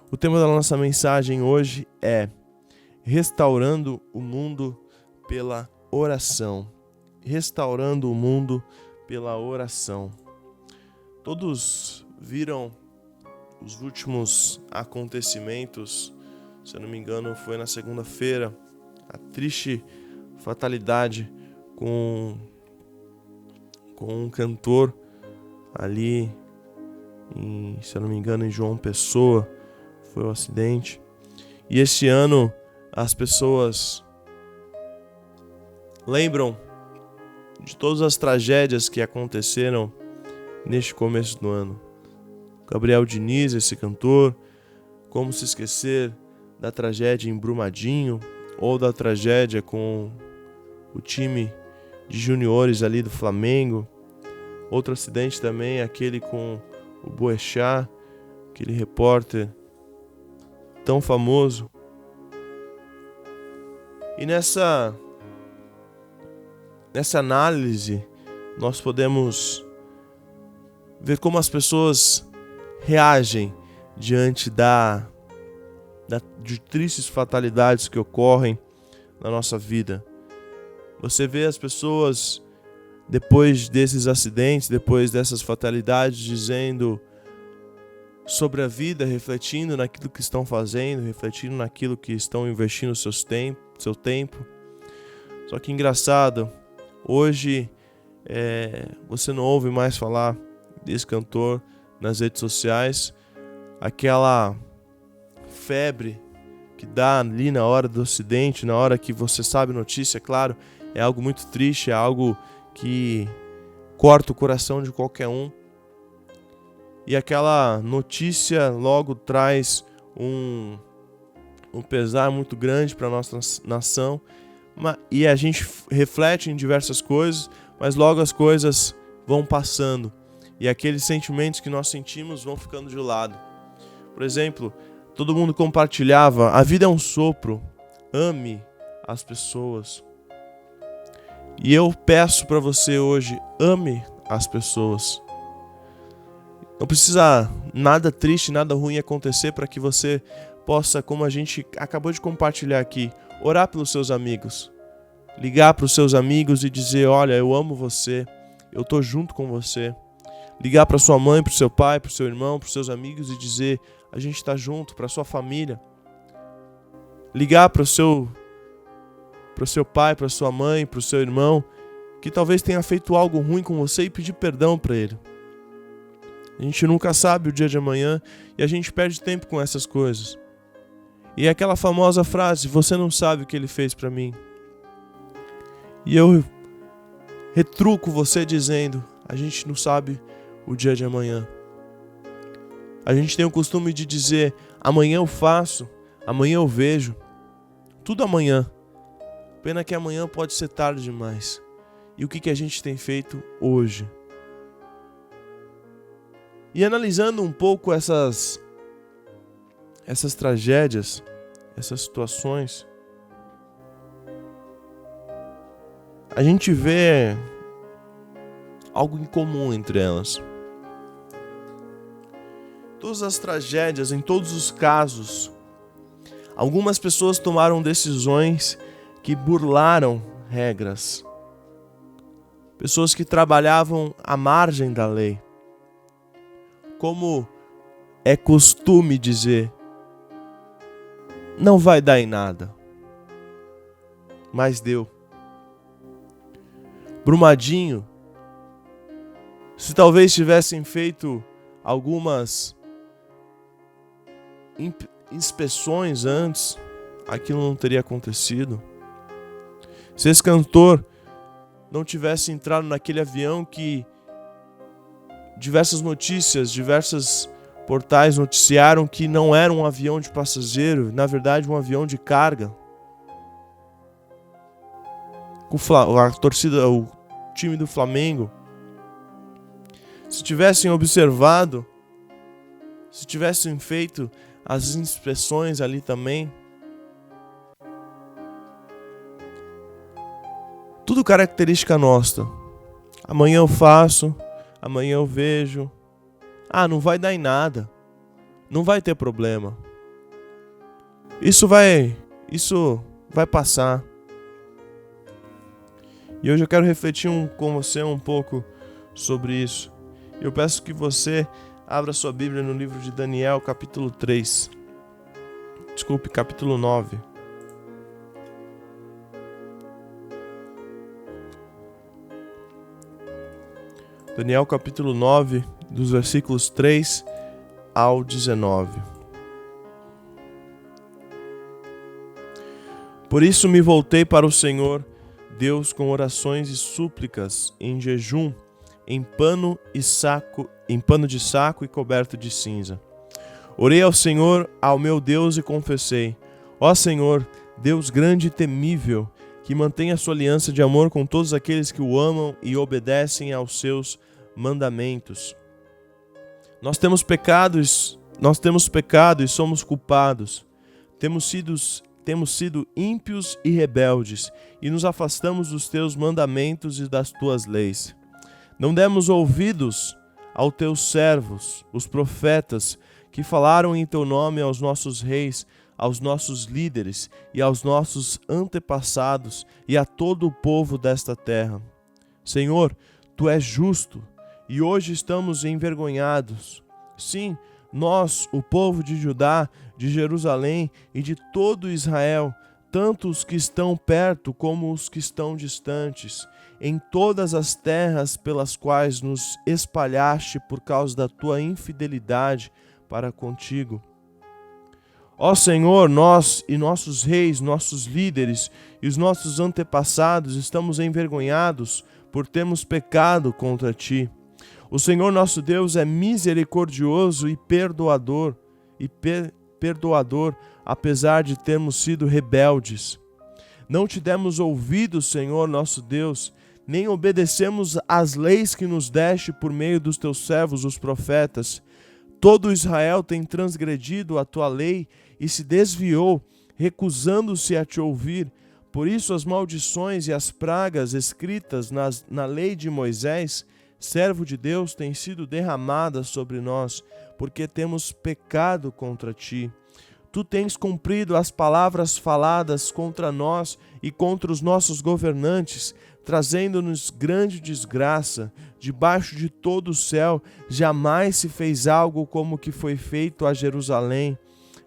O tema da nossa mensagem hoje é Restaurando o Mundo pela Oração. Restaurando o Mundo pela Oração. Todos viram os últimos acontecimentos, se eu não me engano foi na segunda-feira, a triste fatalidade com um cantor ali, se eu não me engano em João Pessoa, foi o acidente. E este ano as pessoas lembram de todas as tragédias que aconteceram neste começo do ano. Gabriel Diniz, esse cantor, como se esquecer da tragédia em Brumadinho ou da tragédia com o time de juniores ali do Flamengo. Outro acidente também, aquele com o Boechat, aquele repórter tão famoso. E nessa análise nós podemos ver como as pessoas reagem diante de tristes fatalidades que ocorrem na nossa vida. Você vê as pessoas depois desses acidentes, depois dessas fatalidades, dizendo sobre a vida, refletindo naquilo que estão fazendo, refletindo naquilo que estão investindo seu tempo. Só que engraçado, hoje você não ouve mais falar desse cantor nas redes sociais. Aquela febre que dá ali na hora do acidente, na hora que você sabe notícia, claro, é algo muito triste, é algo que corta o coração de qualquer um. E aquela notícia logo traz um pesar muito grande para a nossa nação. E a gente reflete em diversas coisas, mas logo as coisas vão passando. E aqueles sentimentos que nós sentimos vão ficando de lado. Por exemplo, todo mundo compartilhava: a vida é um sopro, ame as pessoas. E eu peço para você hoje, ame as pessoas. Não precisa nada triste, nada ruim acontecer para que você possa, como a gente acabou de compartilhar aqui, orar pelos seus amigos. Ligar para os seus amigos e dizer: olha, eu amo você, eu estou junto com você. Ligar para sua mãe, para o seu pai, para o seu irmão, para os seus amigos e dizer: a gente está junto, para a sua família. Ligar para o seu pai, para a sua mãe, para o seu irmão, que talvez tenha feito algo ruim com você, e pedir perdão para ele. A gente nunca sabe o dia de amanhã e a gente perde tempo com essas coisas. E aquela famosa frase: você não sabe o que ele fez para mim. E eu retruco você dizendo: a gente não sabe o dia de amanhã. A gente tem o costume de dizer: amanhã eu faço, amanhã eu vejo. Tudo amanhã. Pena que amanhã pode ser tarde demais. E o que a gente tem feito hoje? E analisando um pouco essas tragédias, essas situações, a gente vê algo em comum entre elas. Todas as tragédias, em todos os casos, algumas pessoas tomaram decisões que burlaram regras. Pessoas que trabalhavam à margem da lei. Como é costume dizer, não vai dar em nada. Mas deu. Brumadinho, se talvez tivessem feito algumas inspeções antes, aquilo não teria acontecido. Se esse cantor não tivesse entrado naquele avião que diversas notícias, diversos portais noticiaram que não era um avião de passageiro, na verdade um avião de carga. A torcida, o time do Flamengo, se tivessem observado, se tivessem feito as inspeções ali também, tudo característica nossa. Amanhã eu faço, amanhã eu vejo. Não vai dar em nada. Não vai ter problema. Isso vai passar. E hoje eu quero refletir com você um pouco sobre isso. Eu peço que você abra sua Bíblia no livro de Daniel, capítulo 3. Desculpe, capítulo 9. Daniel, capítulo 9, dos versículos 3 ao 19. Por isso me voltei para o Senhor Deus com orações e súplicas, em jejum, em pano de saco e coberto de cinza. Orei ao Senhor, ao meu Deus, e confessei: ó Senhor, Deus grande e temível, que mantém a sua aliança de amor com todos aqueles que o amam e obedecem aos seus mandamentos. Nós temos pecado e somos culpados. Temos sido ímpios e rebeldes, e nos afastamos dos teus mandamentos e das tuas leis. Não demos ouvidos aos teus servos, os profetas, que falaram em teu nome aos nossos reis, aos nossos líderes e aos nossos antepassados e a todo o povo desta terra. Senhor, tu és justo, e hoje estamos envergonhados. Sim, nós, o povo de Judá, de Jerusalém e de todo Israel, tanto os que estão perto como os que estão distantes, em todas as terras pelas quais nos espalhaste por causa da tua infidelidade para contigo. Ó Senhor, nós e nossos reis, nossos líderes e os nossos antepassados estamos envergonhados por termos pecado contra ti. O Senhor nosso Deus é misericordioso e perdoador, apesar de termos sido rebeldes. Não te demos ouvidos, Senhor nosso Deus, nem obedecemos às leis que nos deste por meio dos teus servos, os profetas. Todo Israel tem transgredido a tua lei e se desviou, recusando-se a te ouvir. Por isso as maldições e as pragas escritas na lei de Moisés, servo de Deus, têm sido derramadas sobre nós, porque temos pecado contra ti. Tu tens cumprido as palavras faladas contra nós e contra os nossos governantes, trazendo-nos grande desgraça. Debaixo de todo o céu jamais se fez algo como o que foi feito a Jerusalém.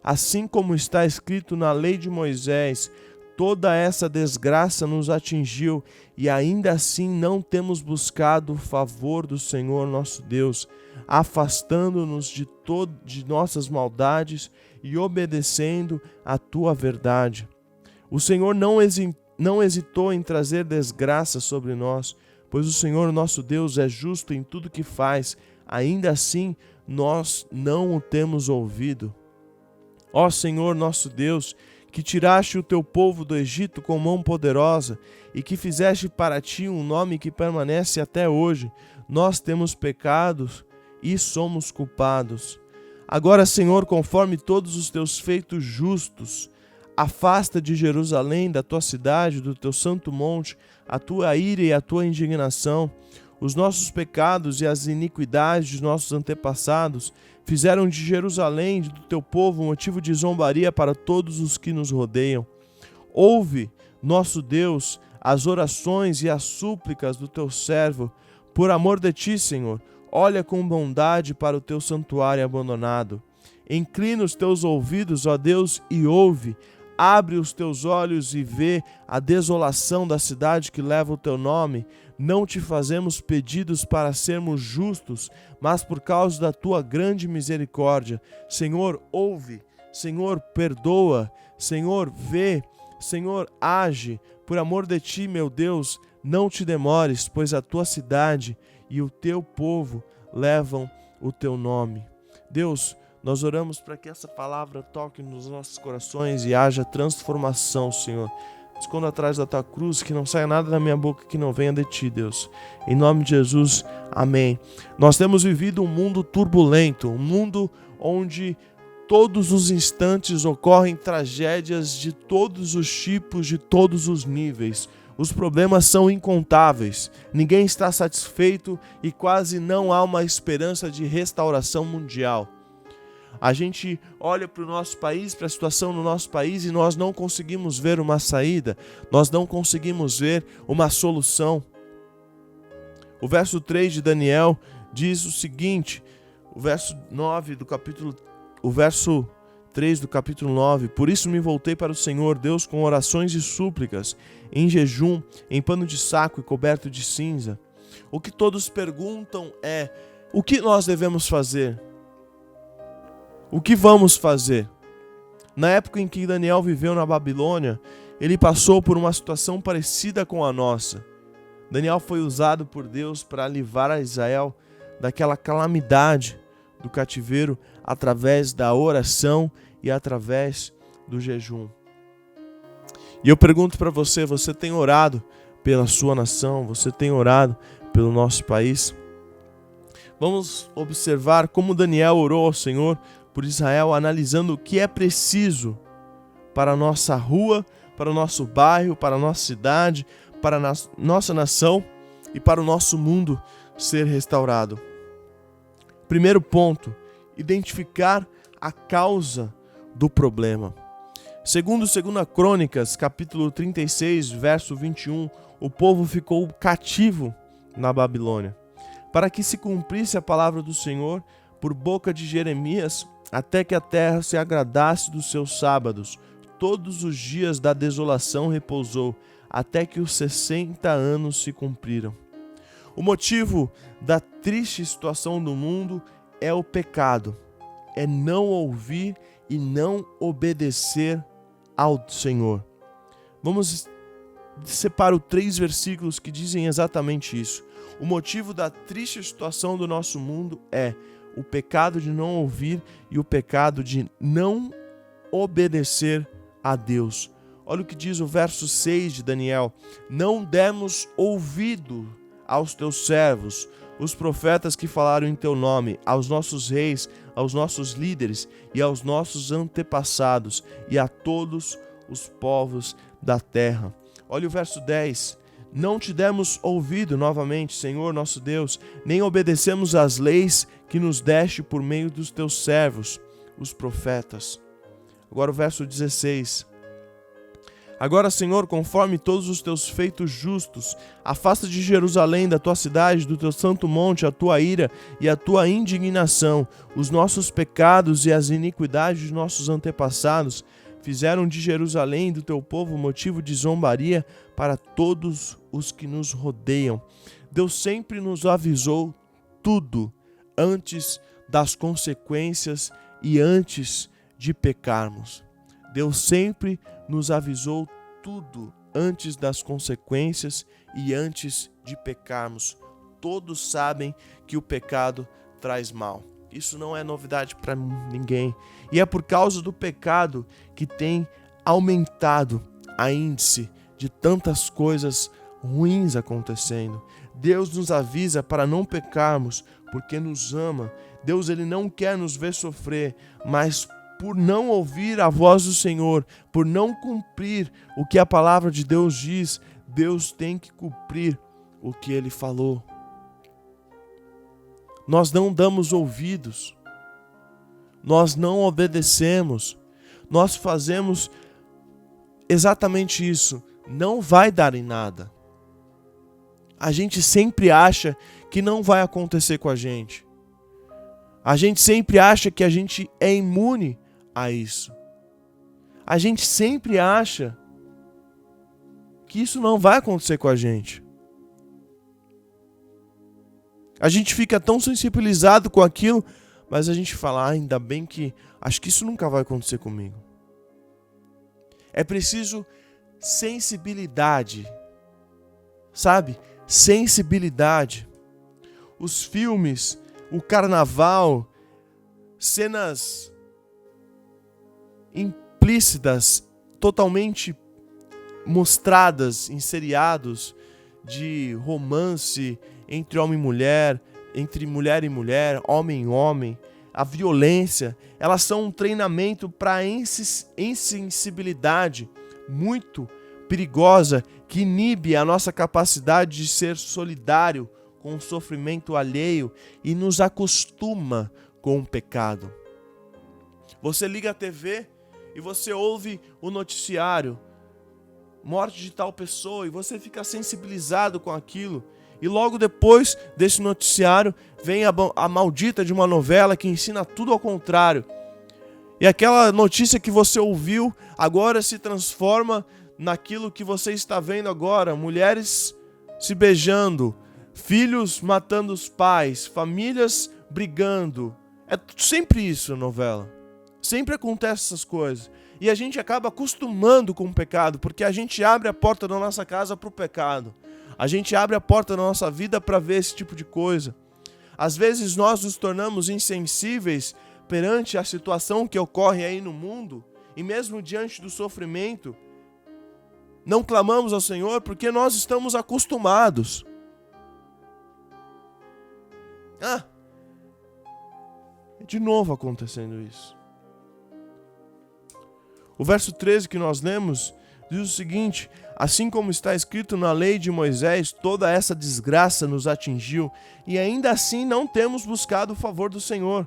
Assim como está escrito na lei de Moisés, toda essa desgraça nos atingiu e ainda assim não temos buscado o favor do Senhor nosso Deus, afastando-nos de nossas maldades e obedecendo a tua verdade. O Senhor não hesitou em trazer desgraça sobre nós, pois o Senhor nosso Deus é justo em tudo que faz, ainda assim nós não o temos ouvido. Ó Senhor nosso Deus, que tiraste o teu povo do Egito com mão poderosa e que fizeste para ti um nome que permanece até hoje, nós temos pecados e somos culpados. Agora, Senhor, conforme todos os teus feitos justos, afasta de Jerusalém, da tua cidade, do teu santo monte, a tua ira e a tua indignação. Os nossos pecados e as iniquidades de nossos antepassados fizeram de Jerusalém e do teu povo motivo de zombaria para todos os que nos rodeiam. Ouve, nosso Deus, as orações e as súplicas do teu servo. Por amor de ti, Senhor, olha com bondade para o teu santuário abandonado. Inclina os teus ouvidos, ó Deus, e ouve. Abre os teus olhos e vê a desolação da cidade que leva o teu nome. Não te fazemos pedidos para sermos justos, mas por causa da tua grande misericórdia. Senhor, ouve. Senhor, perdoa. Senhor, vê. Senhor, age. Por amor de ti, meu Deus, não te demores, pois a tua cidade e o teu povo levam o teu nome. Deus, nós oramos para que essa palavra toque nos nossos corações e haja transformação, Senhor. Esconda atrás da tua cruz, que não saia nada da minha boca que não venha de ti, Deus. Em nome de Jesus, amém. Nós temos vivido um mundo turbulento, um mundo onde todos os instantes ocorrem tragédias de todos os tipos, de todos os níveis. Os problemas são incontáveis, ninguém está satisfeito e quase não há uma esperança de restauração mundial. A gente olha para o nosso país, para a situação no nosso país e nós não conseguimos ver uma saída, nós não conseguimos ver uma solução. O verso 3 de Daniel diz o seguinte, o verso 3 do capítulo 9, por isso me voltei para o Senhor Deus com orações e súplicas, em jejum, em pano de saco e coberto de cinza. O que todos perguntam é, o que nós devemos fazer? O que vamos fazer? Na época em que Daniel viveu na Babilônia, ele passou por uma situação parecida com a nossa. Daniel foi usado por Deus para livrar a Israel daquela calamidade do cativeiro através da oração e através do jejum. E eu pergunto para você, você tem orado pela sua nação? Você tem orado pelo nosso país? Vamos observar como Daniel orou ao Senhor por Israel, analisando o que é preciso para a nossa rua, para o nosso bairro, para a nossa cidade, para a nossa nação e para o nosso mundo ser restaurado. Primeiro ponto, identificar a causa do problema. Segundo 2 Crônicas, capítulo 36, verso 21, o povo ficou cativo na Babilônia, para que se cumprisse a palavra do Senhor por boca de Jeremias, até que a terra se agradasse dos seus sábados. Todos os dias da desolação repousou, até que os 60 anos se cumpriram. O motivo da triste situação do mundo é o pecado, é não ouvir e não obedecer ao Senhor. Vamos separar 3 versículos que dizem exatamente isso. O motivo da triste situação do nosso mundo é o pecado de não ouvir e o pecado de não obedecer a Deus. Olha o que diz o verso 6 de Daniel: não demos ouvido aos teus servos, os profetas que falaram em teu nome, aos nossos reis, aos nossos líderes e aos nossos antepassados e a todos os povos da terra. Olha o verso 10. Não te demos ouvido novamente, Senhor nosso Deus, nem obedecemos às leis que nos deste por meio dos teus servos, os profetas. Agora o verso 16. Agora, Senhor, conforme todos os teus feitos justos, afasta de Jerusalém, da tua cidade, do teu santo monte, a tua ira e a tua indignação. Os nossos pecados e as iniquidades de nossos antepassados fizeram de Jerusalém e do teu povo motivo de zombaria para todos os que nos rodeiam. Deus sempre nos avisou tudo antes das consequências e antes de pecarmos. Deus sempre nos avisou tudo antes das consequências e antes de pecarmos. Todos sabem que o pecado traz mal. Isso não é novidade para ninguém. E é por causa do pecado que tem aumentado a índice de tantas coisas ruins acontecendo. Deus nos avisa para não pecarmos porque nos ama. Deus, ele não quer nos ver sofrer, mas por não ouvir a voz do Senhor, por não cumprir o que a palavra de Deus diz, Deus tem que cumprir o que ele falou. Nós não damos ouvidos, nós não obedecemos, nós fazemos exatamente isso, não vai dar em nada. A gente sempre acha que não vai acontecer com a gente. A gente sempre acha que a gente é imune a isso. A gente sempre acha que isso não vai acontecer com a gente. A gente fica tão sensibilizado com aquilo, mas a gente fala, ainda bem que acho que isso nunca vai acontecer comigo. É preciso sensibilidade, sabe? Sensibilidade. Os filmes, o carnaval, cenas implícitas, totalmente mostradas em seriados de romance entre homem e mulher, entre mulher e mulher, homem e homem, a violência, elas são um treinamento para insensibilidade muito perigosa que inibe a nossa capacidade de ser solidário com o sofrimento alheio e nos acostuma com o pecado. Você liga a TV e você ouve o noticiário, morte de tal pessoa, e você fica sensibilizado com aquilo. E logo depois desse noticiário vem a maldita de uma novela que ensina tudo ao contrário. E aquela notícia que você ouviu agora se transforma naquilo que você está vendo agora. Mulheres se beijando, filhos matando os pais, famílias brigando. É sempre isso a novela. Sempre acontece essas coisas. E a gente acaba acostumando com o pecado, porque a gente abre a porta da nossa casa para o pecado. A gente abre a porta da nossa vida para ver esse tipo de coisa. Às vezes nós nos tornamos insensíveis perante a situação que ocorre aí no mundo, e mesmo diante do sofrimento, não clamamos ao Senhor porque nós estamos acostumados. De novo acontecendo isso. O verso 13 que nós lemos diz o seguinte: assim como está escrito na lei de Moisés, toda essa desgraça nos atingiu, e ainda assim não temos buscado o favor do Senhor,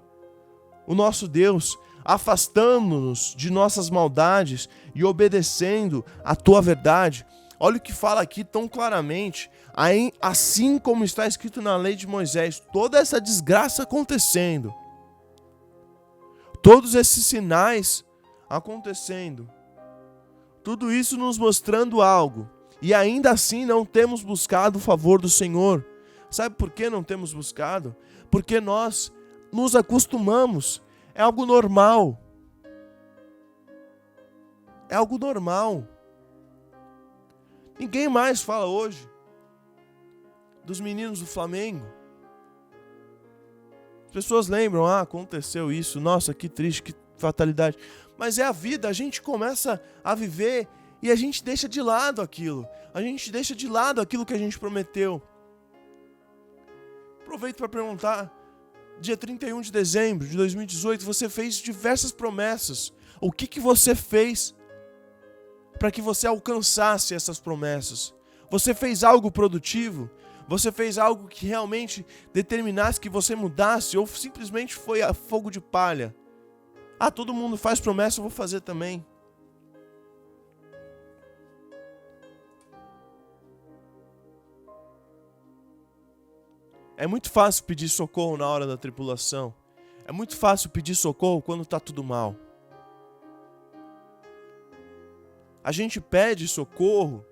o nosso Deus, afastando-nos de nossas maldades e obedecendo a tua verdade. Olha o que fala aqui tão claramente. Assim como está escrito na lei de Moisés, toda essa desgraça acontecendo, todos esses sinais acontecendo, tudo isso nos mostrando algo, e ainda assim não temos buscado o favor do Senhor. Sabe por que não temos buscado? Porque nós nos acostumamos. É algo normal. É algo normal. Ninguém mais fala hoje dos meninos do Flamengo. As pessoas lembram, aconteceu isso, nossa, que triste, que fatalidade. Mas é a vida, a gente começa a viver e a gente deixa de lado aquilo. A gente deixa de lado aquilo que a gente prometeu. Aproveito para perguntar, dia 31 de dezembro de 2018, você fez diversas promessas. O que você fez para que você alcançasse essas promessas? Você fez algo produtivo? Você fez algo que realmente determinasse que você mudasse? Ou simplesmente foi a fogo de palha? Todo mundo faz promessa, eu vou fazer também. É muito fácil pedir socorro na hora da tribulação. É muito fácil pedir socorro quando está tudo mal. A gente pede socorro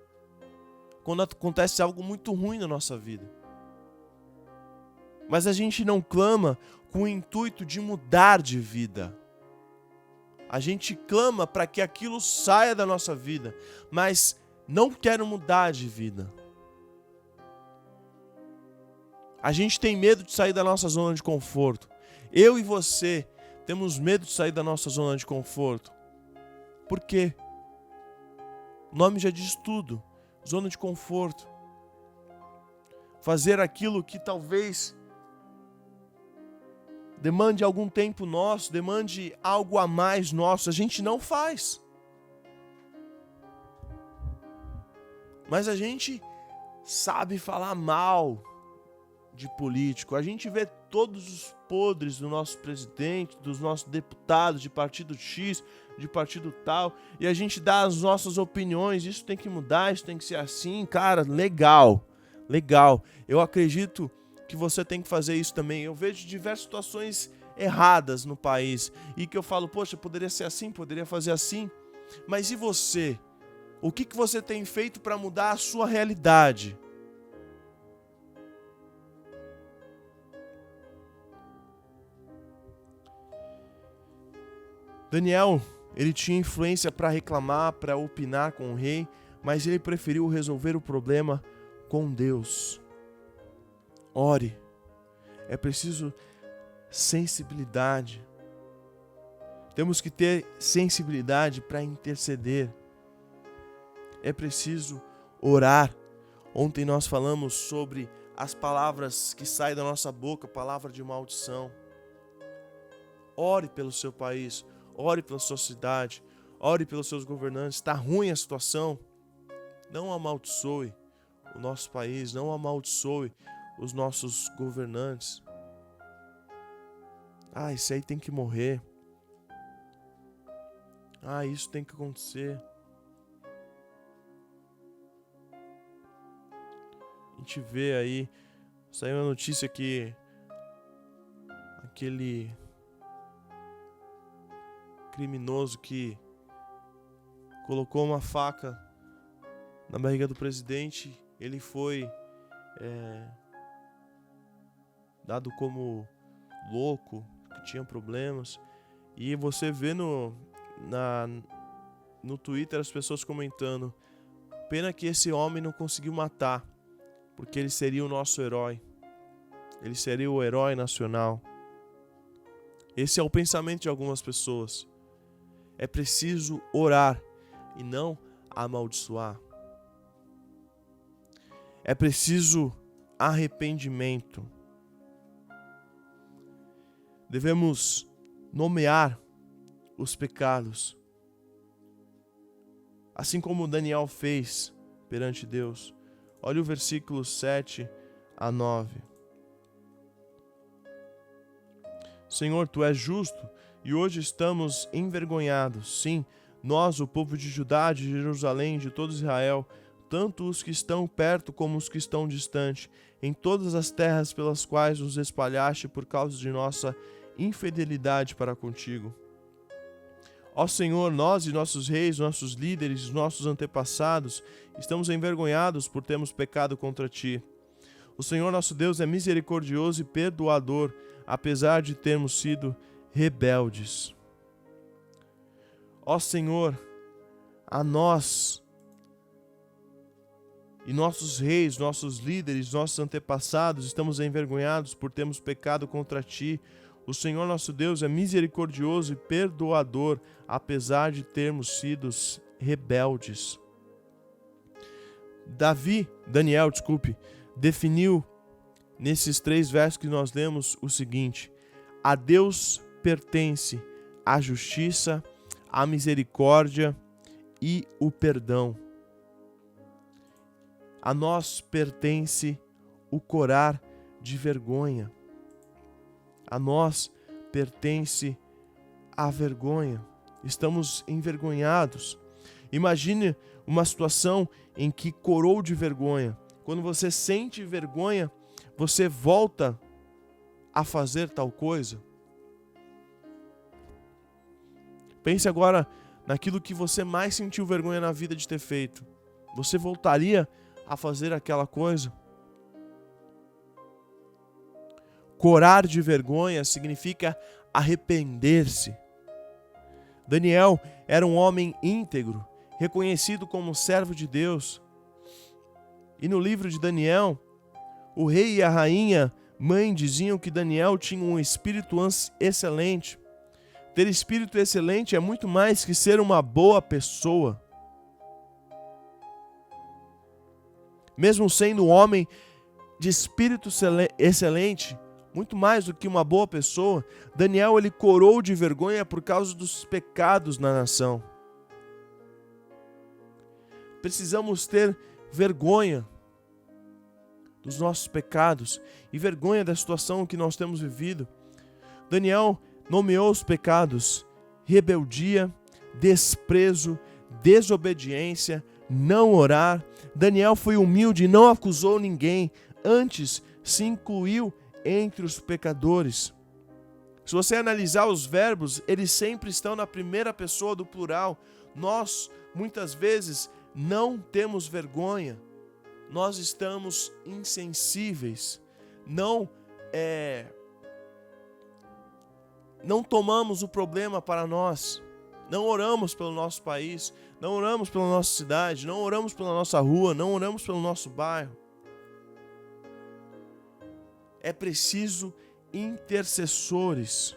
quando acontece algo muito ruim na nossa vida. Mas a gente não clama com o intuito de mudar de vida. A gente clama para que aquilo saia da nossa vida, mas não quero mudar de vida. A gente tem medo de sair da nossa zona de conforto. Eu e você temos medo de sair da nossa zona de conforto. Por quê? O nome já diz tudo. Zona de conforto. Fazer aquilo que talvez demande algum tempo nosso, demande algo a mais nosso, a gente não faz. Mas a gente sabe falar mal de político. A gente vê todos os podres do nosso presidente, dos nossos deputados de partido X, de partido tal, e a gente dá as nossas opiniões, isso tem que mudar, isso tem que ser assim. Cara, legal. Eu acredito que você tem que fazer isso também. Eu vejo diversas situações erradas no país e que eu falo, poxa, poderia ser assim, poderia fazer assim. Mas e você? O que você tem feito para mudar a sua realidade? Daniel, ele tinha influência para reclamar, para opinar com o rei, mas ele preferiu resolver o problema com Deus. Ore. É preciso sensibilidade. Temos que ter sensibilidade para interceder. É preciso orar. Ontem nós falamos sobre as palavras que saem da nossa boca, palavra de maldição. Ore pelo seu país, ore pela sua cidade, ore pelos seus governantes. Está ruim a situação? Não amaldiçoe o nosso país, não amaldiçoe os nossos governantes. Esse aí tem que morrer. Isso tem que acontecer. A gente vê aí, saiu a notícia que aquele criminoso que colocou uma faca na barriga do presidente, ele foi dado como louco, que tinha problemas. E você vê no Twitter as pessoas comentando: pena que esse homem não conseguiu matar, porque ele seria o nosso herói. Ele seria o herói nacional. Esse é o pensamento de algumas pessoas. É preciso orar e não amaldiçoar. É preciso arrependimento. Devemos nomear os pecados, assim como Daniel fez perante Deus. Olha o versículo 7 a 9. Senhor, Tu és justo e hoje estamos envergonhados. Sim, nós, o povo de Judá, de Jerusalém, de todo Israel, tanto os que estão perto como os que estão distante, em todas as terras pelas quais nos espalhaste por causa de nossa infidelidade para contigo. Ó Senhor, nós e nossos reis, nossos líderes, nossos antepassados, estamos envergonhados por termos pecado contra Ti. O Senhor nosso Deus é misericordioso e perdoador, apesar de termos sido rebeldes. Ó Senhor, a nós e nossos reis, nossos líderes, nossos antepassados, estamos envergonhados por termos pecado contra Ti. O Senhor nosso Deus é misericordioso e perdoador, apesar de termos sido rebeldes. Daniel, definiu nesses 3 versos que nós lemos o seguinte: a Deus pertence a justiça, a misericórdia e o perdão. A nós pertence o corar de vergonha. A nós pertence a vergonha. Estamos envergonhados. Imagine uma situação em que corou de vergonha. Quando você sente vergonha, você volta a fazer tal coisa. Pense agora naquilo que você mais sentiu vergonha na vida de ter feito. Você voltaria a fazer aquela coisa? Corar de vergonha significa arrepender-se. Daniel era um homem íntegro, reconhecido como servo de Deus. E no livro de Daniel, o rei e a rainha mãe diziam que Daniel tinha um espírito excelente. Ter espírito excelente é muito mais que ser uma boa pessoa. Mesmo sendo um homem de espírito excelente, muito mais do que uma boa pessoa, Daniel ele corou de vergonha por causa dos pecados na nação. Precisamos ter vergonha dos nossos pecados e vergonha da situação que nós temos vivido. Daniel nomeou os pecados: rebeldia, desprezo, desobediência, não orar. Daniel foi humilde e não acusou ninguém, antes se incluiu entre os pecadores. Se você analisar os verbos, eles sempre estão na primeira pessoa do plural. Nós, muitas vezes, não temos vergonha. Nós estamos insensíveis. Não tomamos o problema para nós. Não oramos pelo nosso país. Não oramos pela nossa cidade. Não oramos pela nossa rua. Não oramos pelo nosso bairro. É preciso intercessores.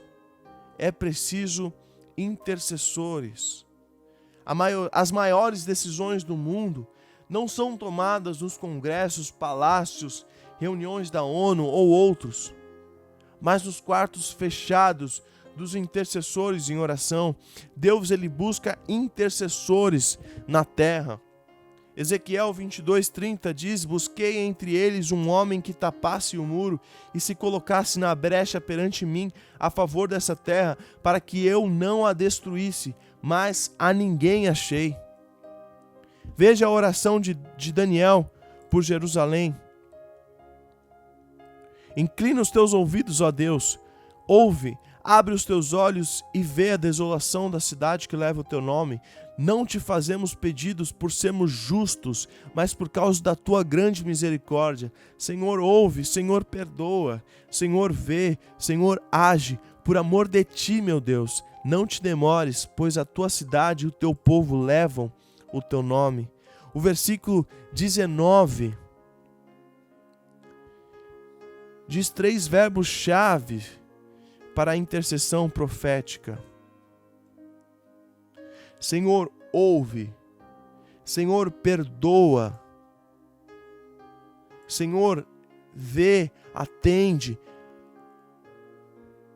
É preciso intercessores. As maiores decisões do mundo não são tomadas nos congressos, palácios, reuniões da ONU ou outros, mas nos quartos fechados dos intercessores em oração. Deus ele busca intercessores na terra. Ezequiel 22:30 diz: busquei entre eles um homem que tapasse o muro e se colocasse na brecha perante mim a favor dessa terra, para que eu não a destruísse, mas a ninguém achei. Veja a oração de Daniel por Jerusalém. Inclina os teus ouvidos, ó Deus, ouve, abre os teus olhos e vê a desolação da cidade que leva o teu nome. Não te fazemos pedidos por sermos justos, mas por causa da tua grande misericórdia. Senhor, ouve, Senhor, perdoa, Senhor, vê, Senhor, age. Por amor de ti, meu Deus, não te demores, pois a tua cidade e o teu povo levam o teu nome. O versículo 19 diz 3 verbos-chave para a intercessão profética. Senhor, ouve. Senhor, perdoa. Senhor, vê, atende,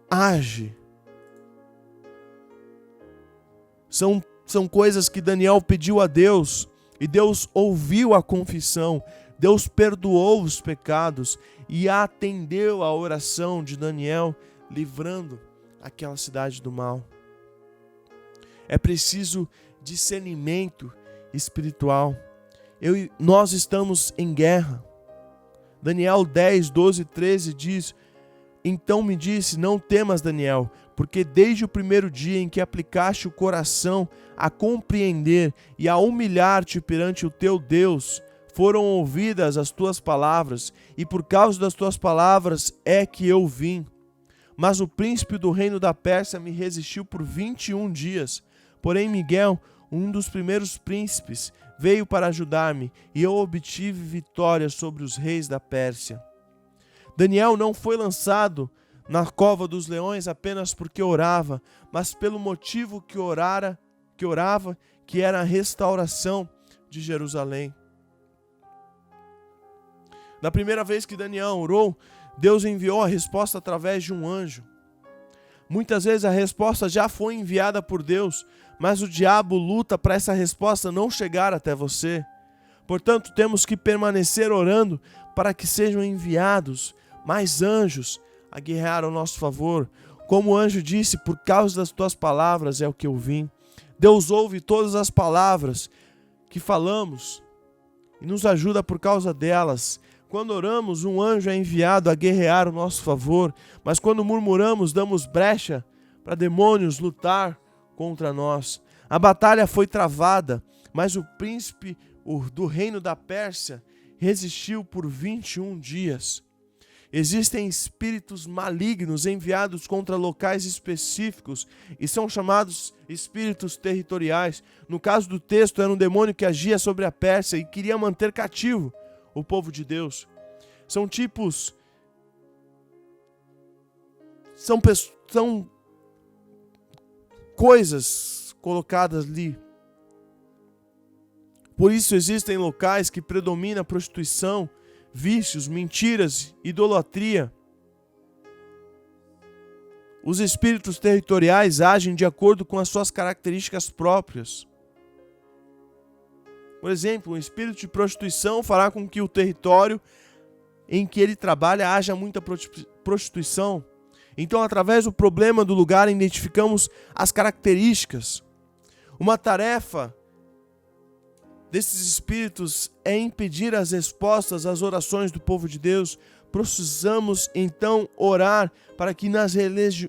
age. São coisas que Daniel pediu a Deus e Deus ouviu a confissão. Deus perdoou os pecados e atendeu a oração de Daniel, livrando aquela cidade do mal. É preciso discernimento espiritual. Nós estamos em guerra. Daniel 10, 12, 13 diz: Então me disse, não temas, Daniel, porque desde o primeiro dia em que aplicaste o coração a compreender e a humilhar-te perante o teu Deus, foram ouvidas as tuas palavras, e por causa das tuas palavras é que eu vim. Mas o príncipe do reino da Pérsia me resistiu por 21 dias. Porém Miguel, um dos primeiros príncipes, veio para ajudar-me, e eu obtive vitória sobre os reis da Pérsia. Daniel não foi lançado na cova dos leões apenas porque orava, mas pelo motivo que orava, que era a restauração de Jerusalém. Na primeira vez que Daniel orou, Deus enviou a resposta através de um anjo. Muitas vezes a resposta já foi enviada por Deus, mas o diabo luta para essa resposta não chegar até você. Portanto, temos que permanecer orando para que sejam enviados mais anjos a guerrear ao nosso favor. Como o anjo disse, por causa das tuas palavras é o que eu vim. Deus ouve todas as palavras que falamos e nos ajuda por causa delas. Quando oramos, um anjo é enviado a guerrear ao nosso favor, mas quando murmuramos, damos brecha para demônios lutar contra nós. A batalha foi travada, mas o príncipe do reino da Pérsia resistiu por 21 dias. Existem espíritos malignos enviados contra locais específicos e são chamados espíritos territoriais. No caso do texto, era um demônio que agia sobre a Pérsia e queria manter cativo o povo de Deus. São coisas colocadas ali. Por isso existem locais que predomina a prostituição, vícios, mentiras, idolatria. Os espíritos territoriais agem de acordo com as suas características próprias. Por exemplo, um espírito de prostituição fará com que o território em que ele trabalha haja muita prostituição. Então, através do problema do lugar, identificamos as características. Uma tarefa desses espíritos é impedir as respostas às orações do povo de Deus. Precisamos então orar para que nas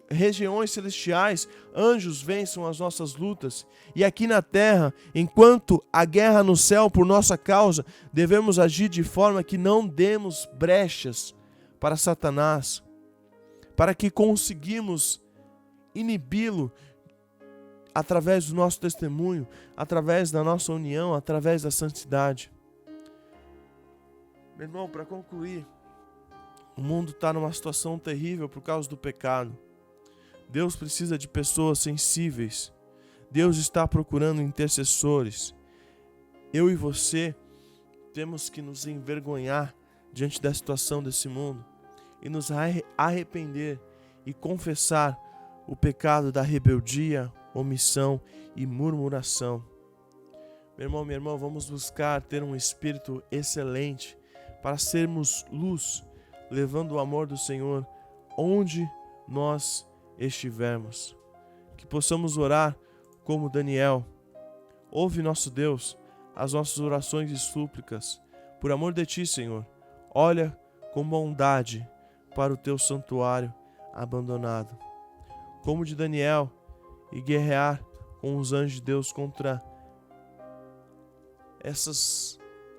regiões celestiais anjos vençam as nossas lutas. E aqui na terra, enquanto a guerra no céu por nossa causa, devemos agir de forma que não demos brechas para Satanás, para que conseguimos inibi-lo através do nosso testemunho, através da nossa união, através da santidade. Meu irmão, para concluir, o mundo está numa situação terrível por causa do pecado. Deus precisa de pessoas sensíveis. Deus está procurando intercessores. Eu e você temos que nos envergonhar diante da situação desse mundo e nos arrepender e confessar o pecado da rebeldia, omissão e murmuração. Meu irmão, minha irmã, vamos buscar ter um espírito excelente para sermos luz, levando o amor do Senhor onde nós estivermos. Que possamos orar como Daniel. Ouve, nosso Deus, as nossas orações e súplicas. Por amor de ti, Senhor, olha com bondade para o teu santuário abandonado. Como de Daniel, e guerrear com os anjos de Deus contra essas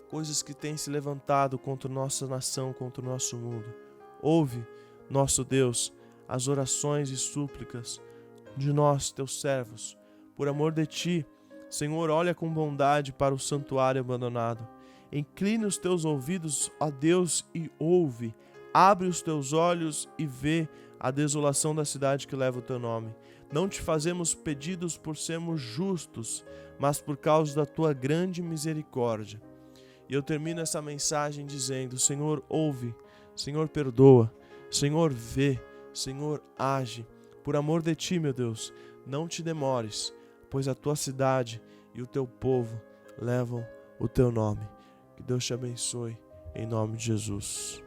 coisas que têm se levantado contra nossa nação, contra o nosso mundo. Ouve, nosso Deus, as orações e súplicas de nós, teus servos. Por amor de ti, Senhor, olha com bondade para o santuário abandonado. Inclina os teus ouvidos, ó Deus, e ouve. Abre os teus olhos e vê a desolação da cidade que leva o teu nome. Não te fazemos pedidos por sermos justos, mas por causa da tua grande misericórdia. E eu termino essa mensagem dizendo: Senhor, ouve, Senhor, perdoa, Senhor, vê, Senhor, age. Por amor de ti, meu Deus, não te demores, pois a tua cidade e o teu povo levam o teu nome. Que Deus te abençoe, em nome de Jesus.